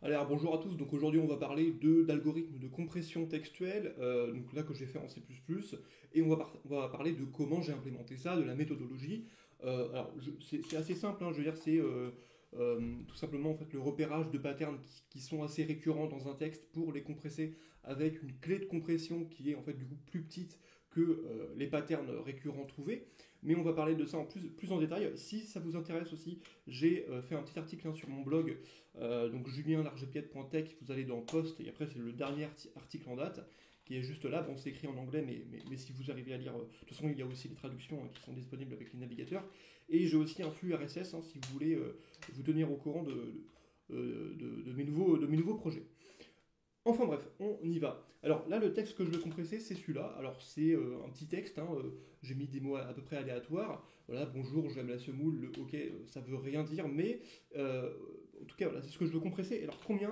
Alors bonjour à tous, donc aujourd'hui on va parler d'algorithmes de compression textuelle, donc là que j'ai fait en C++, et on va parler de comment j'ai implémenté ça, de la méthodologie. C'est assez simple, hein, je veux dire c'est tout simplement en fait, le repérage de patterns qui sont assez récurrents dans un texte pour les compresser avec une clé de compression qui est en fait du coup plus petite que les patterns récurrents trouvés. Mais on va parler de ça en plus en détail. Si ça vous intéresse aussi, j'ai fait un petit article hein, sur mon blog donc julienlargepiette.tech, vous allez dans Post, et après c'est le dernier article en date, qui est juste là. Bon, c'est écrit en anglais, mais si vous arrivez à lire, de toute façon, il y a aussi les traductions hein, qui sont disponibles avec les navigateurs. Et j'ai aussi un flux RSS hein, si vous voulez vous tenir au courant de mes nouveaux projets. Enfin bref, on y va. Alors là, le texte que je veux compresser, c'est celui-là. Alors c'est un petit texte, hein, j'ai mis des mots à peu près aléatoires. Voilà, bonjour, j'aime la semoule, le ok, ça veut rien dire, mais en tout cas, voilà, c'est ce que je veux compresser. Alors combien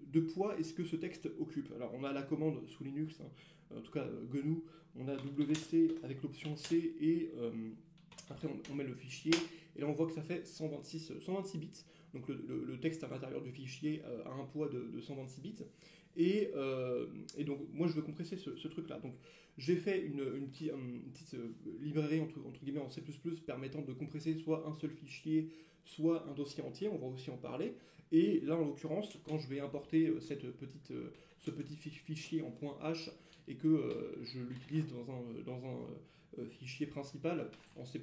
de poids est-ce que ce texte occupe? Alors on a la commande sous Linux, hein, en tout cas GNU, on a WC avec l'option C et après on met le fichier et là on voit que ça fait 126 bits. Donc le texte à l'intérieur du fichier a un poids de 126 bits. Et donc moi je veux compresser ce truc-là. Donc j'ai fait une petite librairie entre guillemets en C++ permettant de compresser soit un seul fichier, soit un dossier entier. On va aussi en parler. Et là en l'occurrence, quand je vais importer ce petit fichier en .h et que je l'utilise dans un fichier principal en C++,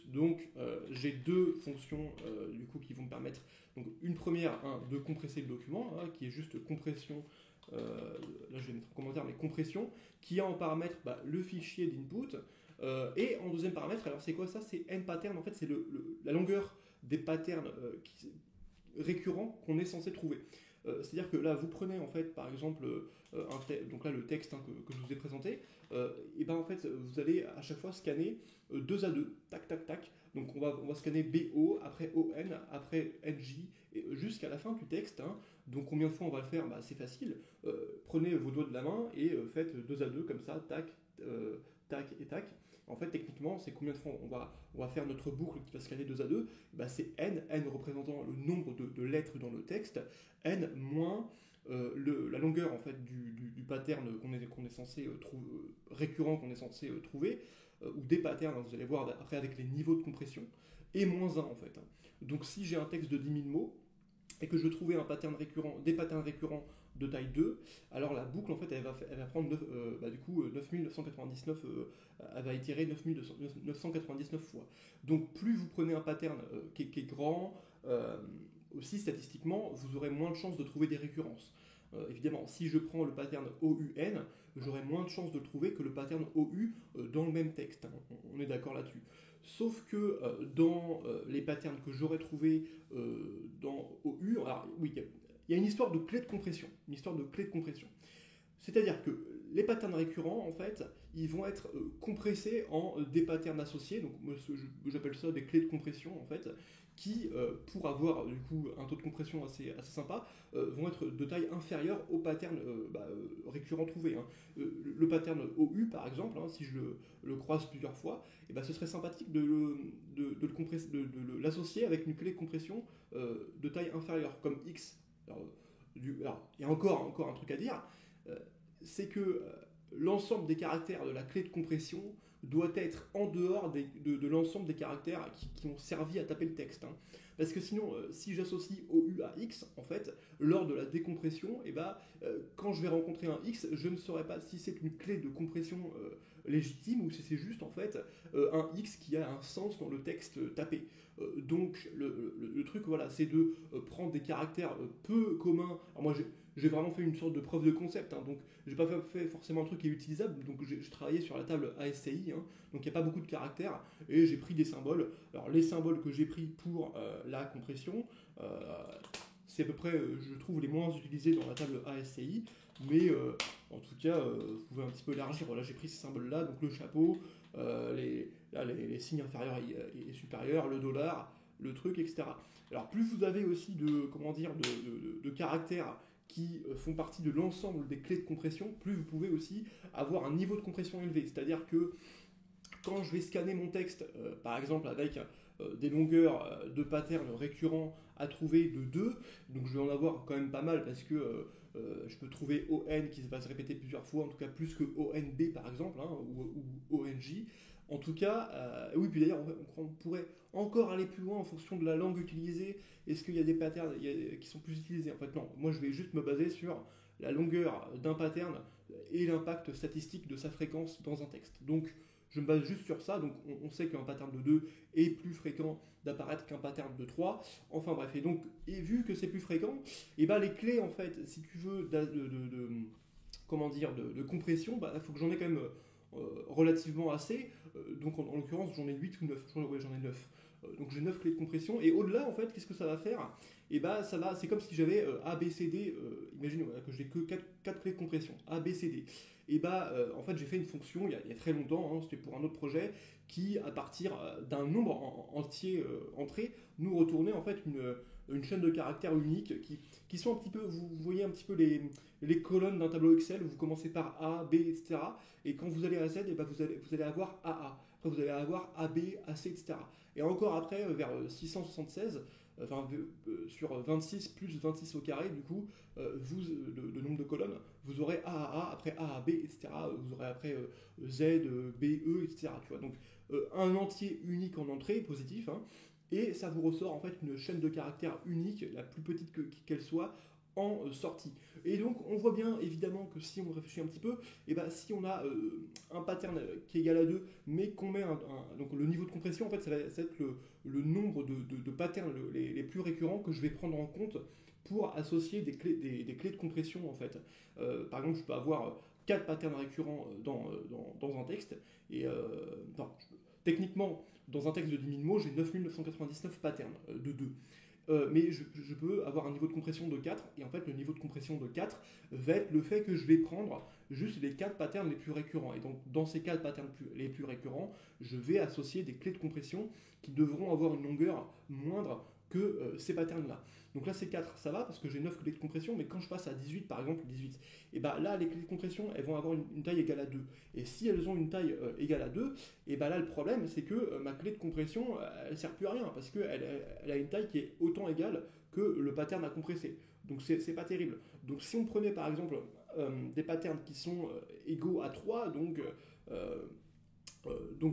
donc j'ai deux fonctions du coup qui vont me permettre, donc une première de compresser le document, hein, qui est juste compression, là je vais mettre en commentaire, mais compression, qui a en paramètre le fichier d'input, et en deuxième paramètre, alors c'est quoi ça? C'est nPattern, en fait c'est la longueur des patterns récurrents qu'on est censé trouver. C'est-à-dire que là, vous prenez en fait, par exemple, donc là le texte hein, que je vous ai présenté, et ben en fait, vous allez à chaque fois scanner 2 à 2, tac, tac, tac. Donc on va scanner BO, après ON, après NJ, et jusqu'à la fin du texte. Hein. Donc combien de fois on va le faire? C'est facile. Prenez vos doigts de la main et faites 2 à 2 comme ça, tac, tac et tac. En fait, techniquement, c'est combien de fois on va faire notre boucle qui va scanner 2 à 2. C'est n représentant le nombre de lettres dans le texte, n moins la longueur en fait, du pattern qu'on est censé récurrent qu'on est censé trouver, ou des patterns, hein, vous allez voir après avec les niveaux de compression, et moins 1 en fait. Donc si j'ai un texte de 10 000 mots, et que je veux trouver des patterns récurrents de taille 2, alors la boucle en fait elle va prendre du coup 9999, elle va itérer 9999 fois. Donc plus vous prenez un pattern qui est grand, aussi statistiquement vous aurez moins de chances de trouver des récurrences. Évidemment, si je prends le pattern OUN, j'aurai moins de chances de le trouver que le pattern OU dans le même texte. Hein. On est d'accord là-dessus. Sauf que dans les patterns que j'aurais trouvés dans OU, alors oui, il y a une histoire de clé de compression. Une histoire de clé de compression. C'est-à-dire que les patterns récurrents, en fait, ils vont être compressés en des patterns associés. Donc moi, j'appelle ça des clés de compression, en fait, qui, pour avoir du coup un taux de compression assez sympa, vont être de taille inférieure au pattern récurrent trouvé. Hein. Le pattern OU, par exemple, hein, si je le croise plusieurs fois, ce serait sympathique de l'associer avec une clé de compression de taille inférieure, comme X. Alors, il y a encore un truc à dire, c'est que l'ensemble des caractères de la clé de compression doit être en dehors de l'ensemble des caractères qui ont servi à taper le texte. Hein. Parce que sinon, si j'associe OU à X, en fait, lors de la décompression, quand je vais rencontrer un X, je ne saurais pas si c'est une clé de compression légitime ou si c'est juste en fait un X qui a un sens dans le texte tapé. Donc le truc, voilà, c'est de prendre des caractères peu communs. Alors moi, j'ai vraiment fait une sorte de preuve de concept, hein, donc j'ai pas fait forcément un truc qui est utilisable, donc j'ai travaillé sur la table ASCII, hein, donc il n'y a pas beaucoup de caractères, et j'ai pris des symboles. Alors les symboles que j'ai pris pour la compression, c'est à peu près, je trouve, les moins utilisés dans la table ASCII, mais en tout cas, vous pouvez un petit peu élargir. Voilà, j'ai pris ces symboles-là, donc le chapeau, les signes inférieurs et supérieurs, le dollar, le truc, etc. Alors plus vous avez aussi de caractères qui font partie de l'ensemble des clés de compression, plus vous pouvez aussi avoir un niveau de compression élevé. C'est-à-dire que quand je vais scanner mon texte, par exemple avec des longueurs de patterns récurrents à trouver de 2. Donc je vais en avoir quand même pas mal parce que je peux trouver ON qui va se répéter plusieurs fois, en tout cas plus que ONB par exemple, hein, ou ONJ. En tout cas, oui, puis d'ailleurs, on pourrait encore aller plus loin en fonction de la langue utilisée. Est-ce qu'il y a des patterns qui sont plus utilisés? En fait, non. Moi, je vais juste me baser sur la longueur d'un pattern et l'impact statistique de sa fréquence dans un texte. Donc, je me base juste sur ça. Donc, on sait qu'un pattern de 2 est plus fréquent d'apparaître qu'un pattern de 3. Enfin, bref. Et vu que c'est plus fréquent, et ben, les clés, en fait, si tu veux, comment dire, de compression, il faut que j'en ai quand même relativement assez. Donc en l'occurrence, j'en ai 8 ou 9. Ouais, j'en ai 9. Donc j'ai 9 clés de compression. Et au-delà, en fait, qu'est-ce que ça va faire? Et bah, c'est comme si j'avais A, B, C, D. Imagine voilà, que j'ai que 4 clés de compression. A, B, C, D. Et bah, en fait, j'ai fait une fonction il y a très longtemps, hein, c'était pour un autre projet, qui, à partir d'un nombre entier entré, nous retournait en fait une chaîne de caractères uniques qui sont un petit peu, vous voyez un petit peu les colonnes d'un tableau Excel où vous commencez par A, B, etc. Et quand vous allez à Z, et ben vous allez avoir AA. Après, vous allez avoir AB, AC, etc. Et encore après, vers 676, sur 26 plus 26 au carré, du coup, le nombre de colonnes, vous aurez AAA, après AAB, etc. Vous aurez après Z, BE, etc. Tu vois. Donc, un entier unique en entrée, positif, hein, et ça vous ressort en fait une chaîne de caractères unique, la plus petite qu'elle soit, en sortie. Et donc on voit bien évidemment que si on réfléchit un petit peu, et ben, si on a un pattern qui est égal à 2, mais qu'on met donc le niveau de compression, en fait ça va être le nombre de patterns les plus récurrents que je vais prendre en compte pour associer des clés de compression en fait. Par exemple, je peux avoir 4 patterns récurrents dans un texte, et techniquement, dans un texte de 10 000 mots, j'ai 9999 patterns de 2. Mais je peux avoir un niveau de compression de 4, et en fait le niveau de compression de 4 va être le fait que je vais prendre juste les 4 patterns les plus récurrents. Et donc dans ces 4 patterns les plus récurrents, je vais associer des clés de compression qui devront avoir une longueur moindre que ces patterns-là. Donc là c'est 4, ça va parce que j'ai 9 clés de compression, mais quand je passe à 18 par exemple, 18, et bah là les clés de compression elles vont avoir une taille égale à 2. Et si elles ont une taille égale à 2, et bah là le problème c'est que ma clé de compression elle ne sert plus à rien parce qu'elle a une taille qui est autant égale que le pattern à compresser. Donc c'est pas terrible. Donc si on prenait par exemple des patterns qui sont égaux à 3, donc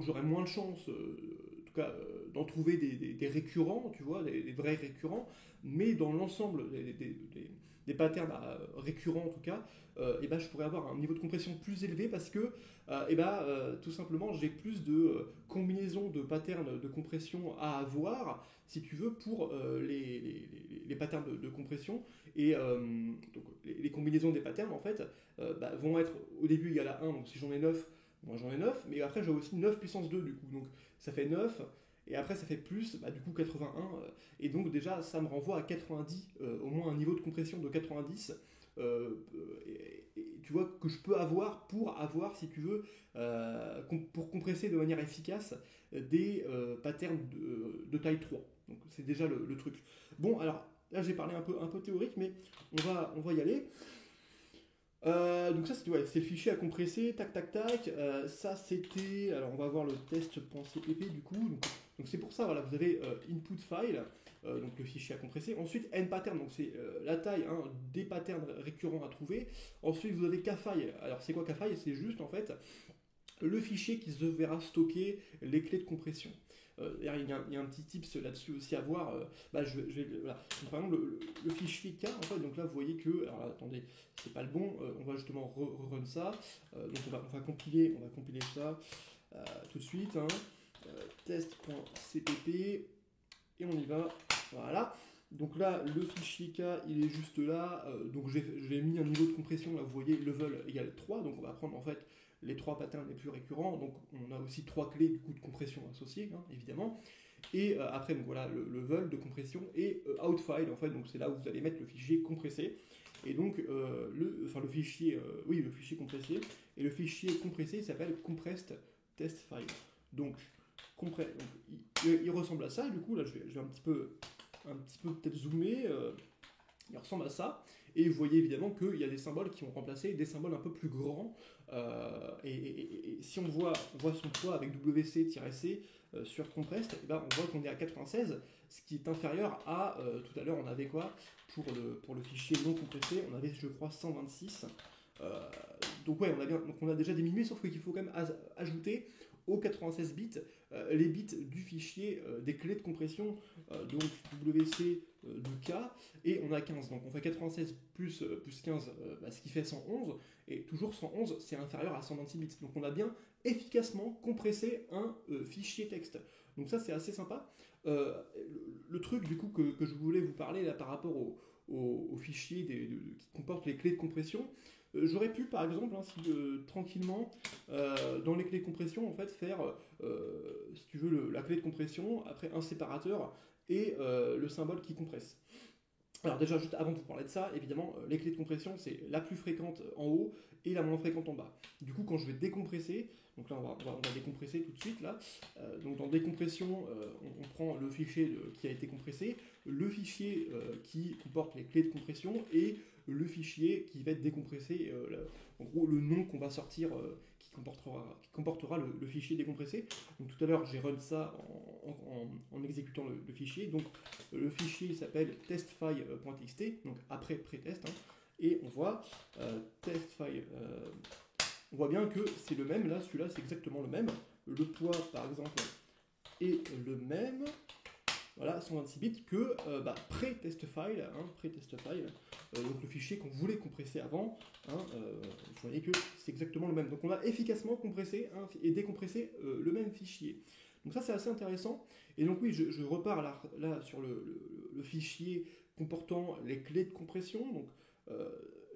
j'aurais moins de chance en tout cas d'en trouver des récurrents, tu vois, des vrais récurrents, mais dans l'ensemble des patterns récurrents en tout cas, et ben je pourrais avoir un niveau de compression plus élevé parce que tout simplement j'ai plus de combinaisons de patterns de compression à avoir, si tu veux, pour les patterns de compression. Et donc les combinaisons des patterns en fait vont être au début égales à 1, donc si j'en ai 9, moi j'en ai 9, mais après j'ai aussi 9 puissance 2 du coup, donc ça fait 9, et après ça fait plus, du coup 81, et donc déjà ça me renvoie à 90, au moins un niveau de compression de 90, et tu vois que je peux avoir pour avoir, si tu veux, pour compresser de manière efficace des patterns de taille 3. Donc c'est déjà le truc. Bon, alors là j'ai parlé un peu théorique, mais on va y aller. Donc ça c'est le fichier à compresser, tac tac tac. Ça c'était, alors on va voir le test.cpp du coup. Donc c'est pour ça, voilà, vous avez input file, donc le fichier à compresser. Ensuite npattern, donc c'est la taille des patterns récurrents à trouver. Ensuite vous avez kfile. Alors c'est quoi kfile? C'est juste en fait le fichier qui se verra stocker les clés de compression. Il y a un petit tips là-dessus aussi à voir. Voilà. Donc, par exemple, le fichier K, en fait, donc là, vous voyez que, alors attendez, c'est pas le bon, on va justement run ça. Donc on va compiler ça tout de suite. Hein. Test.cpp, et on y va. Voilà. Donc là, le fichier K, il est juste là. Donc j'ai mis un niveau de compression, là, vous voyez, level égale 3. Donc on va prendre en fait les 3 patterns les plus récurrents. Donc on a aussi 3 clés du coup de compression associées, hein, évidemment. Et après, donc voilà, le level de compression et outfile, en fait, donc c'est là où vous allez mettre le fichier compressé. Et donc le fichier compressé. Et le fichier compressé s'appelle compressed test file. Donc il ressemble à ça. Du coup, là, je vais un petit peu peut-être zoomer. Il ressemble à ça, et vous voyez évidemment qu'il y a des symboles qui ont remplacé des symboles un peu plus grands, et si on voit son poids avec WC-C sur compressed, et ben on voit qu'on est à 96, ce qui est inférieur à, tout à l'heure on avait quoi, pour le fichier non compressé, on avait je crois 126, donc ouais, on a déjà diminué, sauf qu'il faut quand même ajouter aux 96 bits les bits du fichier des clés de compression, donc WC de K, et on a 15, donc on fait 96 plus 15, ce qui fait 111, et toujours 111 c'est inférieur à 126 bits, donc on a bien efficacement compressé un fichier texte. Donc ça c'est assez sympa. Le truc du coup que je voulais vous parler là par rapport au fichier qui comporte les clés de compression, j'aurais pu par exemple tranquillement dans les clés de compression en fait faire si tu veux la clé de compression après un séparateur et le symbole qui compresse. Alors déjà, juste avant de vous parler de ça, évidemment, les clés de compression, c'est la plus fréquente en haut et la moins fréquente en bas. Du coup, quand je vais décompresser, donc là, on va décompresser tout de suite, là. Donc dans décompression, on prend le fichier qui a été compressé, le fichier qui comporte les clés de compression et le fichier qui va être décompressé, en gros, le nom qu'on va sortir qui comportera le fichier décompressé. Donc tout à l'heure, j'ai run ça en exécutant le fichier. Donc le fichier s'appelle testfile.txt, donc après pré-test, hein, et on voit testfile. On voit bien que c'est le même, là, celui-là, c'est exactement le même. Le poids, par exemple, est le même. Voilà, 126 bits que pré-testfile, hein, pré-testfile, donc le fichier qu'on voulait compresser avant, hein, vous voyez que c'est exactement le même. Donc on a efficacement compressé et décompressé le même fichier. Donc ça c'est assez intéressant. Et donc oui, je repars là sur le fichier comportant les clés de compression, donc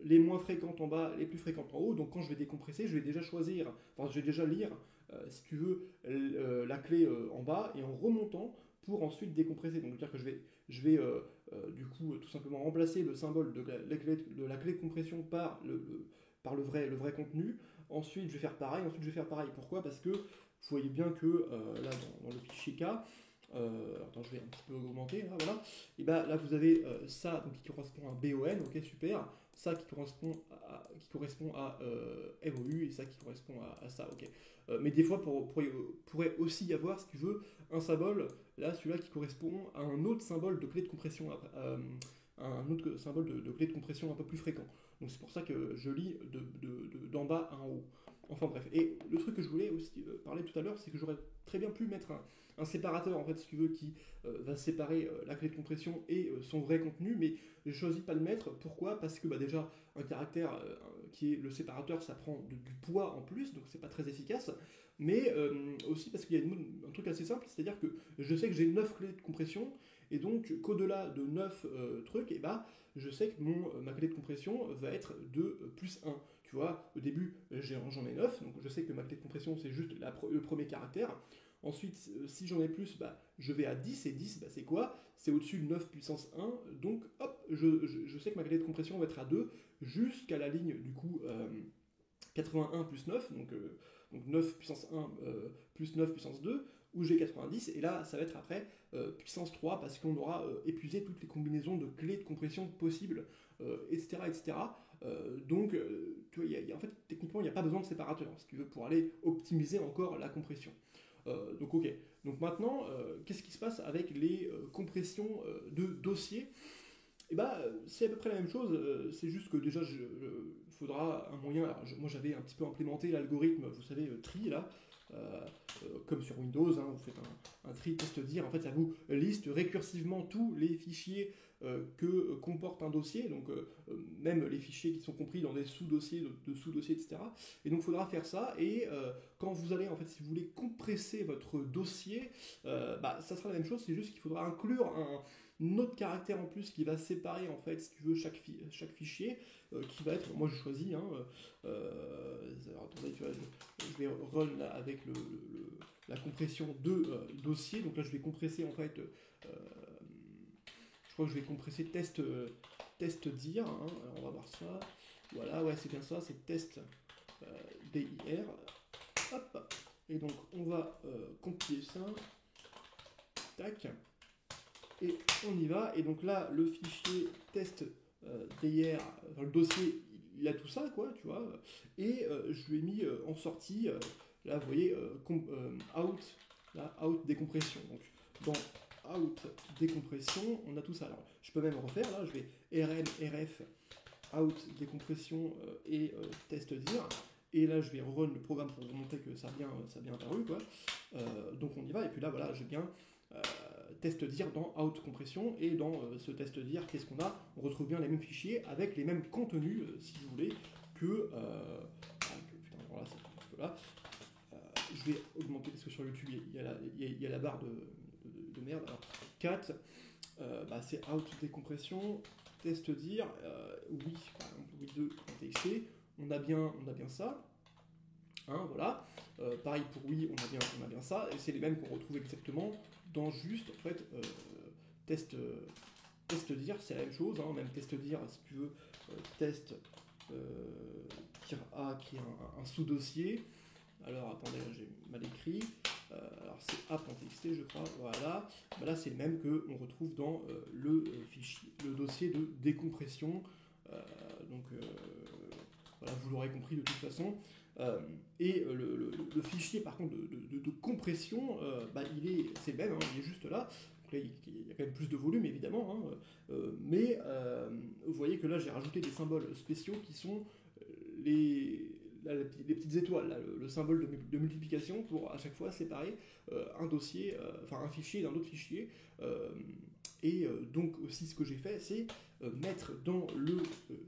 les moins fréquentes en bas, les plus fréquentes en haut. Donc quand je vais décompresser, je vais déjà je vais déjà lire, si tu veux, la clé en bas, et en remontant, pour ensuite décompresser. Donc, c'est-à-dire que je vais du coup tout simplement remplacer le symbole de la clé de compression par le vrai contenu. Ensuite, je vais faire pareil. Pourquoi? Parce que vous voyez bien que là, dans le fichier K, attends, je vais un petit peu augmenter, là, voilà. Et ben là, vous avez ça donc, qui correspond à BON, ok, super. Ça qui correspond à MOU, et ça qui correspond à ça, ok. Mais des fois, pourrait aussi y avoir, si tu veux, un symbole, là, celui-là qui correspond à un autre symbole de clé de compression, un autre symbole de clé de compression un peu plus fréquent. Donc c'est pour ça que je lis d'en bas à en haut. Enfin bref. Et le truc que je voulais aussi parler tout à l'heure, c'est que j'aurais très bien pu mettre un séparateur, en fait, si tu veux, qui va séparer la clé de compression et son vrai contenu, mais j'ai choisi de pas le mettre. Pourquoi? Parce que déjà, un caractère qui est le séparateur, ça prend du poids en plus, donc c'est pas très efficace, mais aussi parce qu'il y a un truc assez simple, c'est-à-dire que je sais que j'ai 9 clés de compression, et donc qu'au-delà de 9 trucs, et je sais que ma clé de compression va être de plus 1. Tu vois, au début, j'en ai 9, donc je sais que ma clé de compression, c'est juste le premier caractère. Ensuite, si j'en ai plus, je vais à 10, et 10, c'est quoi? C'est au-dessus de 9 puissance 1, donc hop, je sais que ma clé de compression va être à 2, jusqu'à la ligne, du coup, 81 plus 9, donc 9 puissance 1 plus 9 puissance 2, où j'ai 90, et là, ça va être après puissance 3, parce qu'on aura épuisé toutes les combinaisons de clés de compression possibles, etc., etc. Donc, tu vois, en fait, techniquement, il n'y a pas besoin de séparateur, si tu veux, pour aller optimiser encore la compression. Donc ok. Donc maintenant, qu'est-ce qui se passe avec les compressions de dossiers? Et c'est à peu près la même chose. C'est juste que déjà, il faudra un moyen. Alors, moi, j'avais un petit peu implémenté l'algorithme, vous savez, tri là. Comme sur Windows, hein, vous faites un tri test-dir. En fait, ça vous liste récursivement tous les fichiers que comporte un dossier, donc même les fichiers qui sont compris dans des sous-dossiers, de sous-dossiers, etc. Et donc, il faudra faire ça. Et quand vous allez, en fait, si vous voulez compresser votre dossier, ça sera la même chose. C'est juste qu'il faudra inclure un autre caractère en plus qui va séparer, en fait, si tu veux, chaque fichier, qui va être, moi je choisis, alors, attendez, tu vois, je vais run là, avec la compression de dossier. Donc là, je vais compresser, en fait, je crois que je vais compresser test dir, hein. Alors, on va voir ça. Voilà, ouais, c'est bien ça, c'est test dir. Hop, et donc on va compiler ça. Tac. et on y va. Et donc là, le fichier test d'hier, enfin, le dossier, il a tout ça, quoi, tu vois. Et je lui ai mis en sortie, là, vous voyez, out, là, out décompression. Donc, dans out décompression, on a tout ça. Alors, je peux même refaire, là, je vais rm, rf, out décompression et test dir. Et là, je vais run le programme pour vous montrer que ça a bien apparu, quoi. Donc, on y va. Et puis là, voilà, j'ai bien test dir dans out compression. Et dans ce test dir, qu'est-ce qu'on a? On retrouve bien les mêmes fichiers avec les mêmes contenus, si vous voulez, que... putain, voilà, c'est un petit peu là. Je vais augmenter, parce que sur YouTube, il y a la barre de merde. Alors, 4, c'est out décompression, test dir, oui, par exemple, oui2.txt, on a bien ça, hein, voilà. Pareil pour oui, on a bien ça, et c'est les mêmes qu'on retrouve exactement dans juste, en fait, test dir, c'est la même chose, hein, même test dir, si tu veux, test -a, qui est un sous-dossier. Alors attendez, j'ai mal écrit. Alors c'est a.txt, je crois. Voilà. Là c'est le même que on retrouve dans le fichier, le dossier de décompression. Donc voilà, vous l'aurez compris de toute façon. Et le fichier par contre de compression, c'est le même, hein, il est juste là. Donc là, il y a quand même plus de volume évidemment, hein, mais vous voyez que là j'ai rajouté des symboles spéciaux qui sont les petites étoiles, là, le symbole de multiplication pour à chaque fois séparer un dossier, un fichier d'un autre fichier. Donc aussi ce que j'ai fait, c'est mettre dans le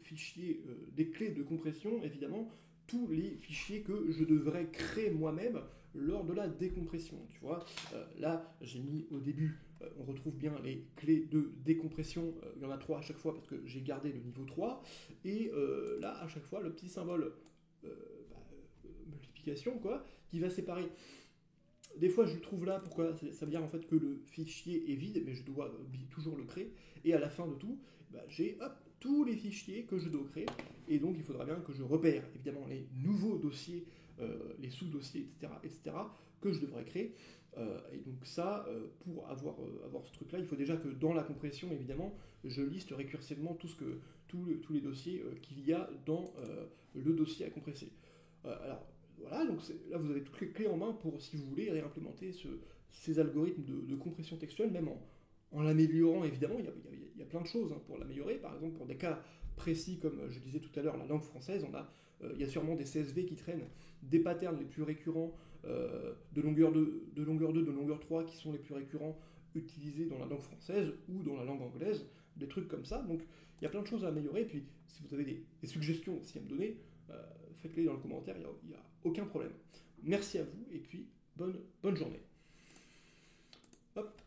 fichier des clés de compression, évidemment, tous les fichiers que je devrais créer moi-même lors de la décompression. Tu vois, là j'ai mis au début, on retrouve bien les clés de décompression, il y en a 3 à chaque fois parce que j'ai gardé le niveau 3, et là à chaque fois le petit symbole multiplication, quoi, qui va séparer. Des fois je le trouve là, pourquoi? Ça veut dire en fait que le fichier est vide, mais je dois toujours le créer, et à la fin de tout, j'ai tous les fichiers que je dois créer, et donc il faudra bien que je repère évidemment les nouveaux dossiers, les sous-dossiers, etc., que je devrais créer. Et donc ça, pour avoir ce truc-là, il faut déjà que dans la compression, évidemment, je liste récursivement tous les dossiers qu'il y a dans le dossier à compresser. Alors voilà, donc là vous avez toutes les clés en main pour, si vous voulez, réimplémenter ces algorithmes de compression textuelle, même en l'améliorant évidemment. Il y a plein de choses, hein, pour l'améliorer. Par exemple, pour des cas précis, comme je disais tout à l'heure, la langue française, il y a sûrement des CSV qui traînent, des patterns les plus récurrents, de longueur 2, de longueur 3, qui sont les plus récurrents utilisés dans la langue française ou dans la langue anglaise, des trucs comme ça. Donc il y a plein de choses à améliorer. Et puis si vous avez des suggestions aussi à me donner, faites-les dans le commentaire, il n'y a aucun problème. Merci à vous, et puis bonne journée. Hop.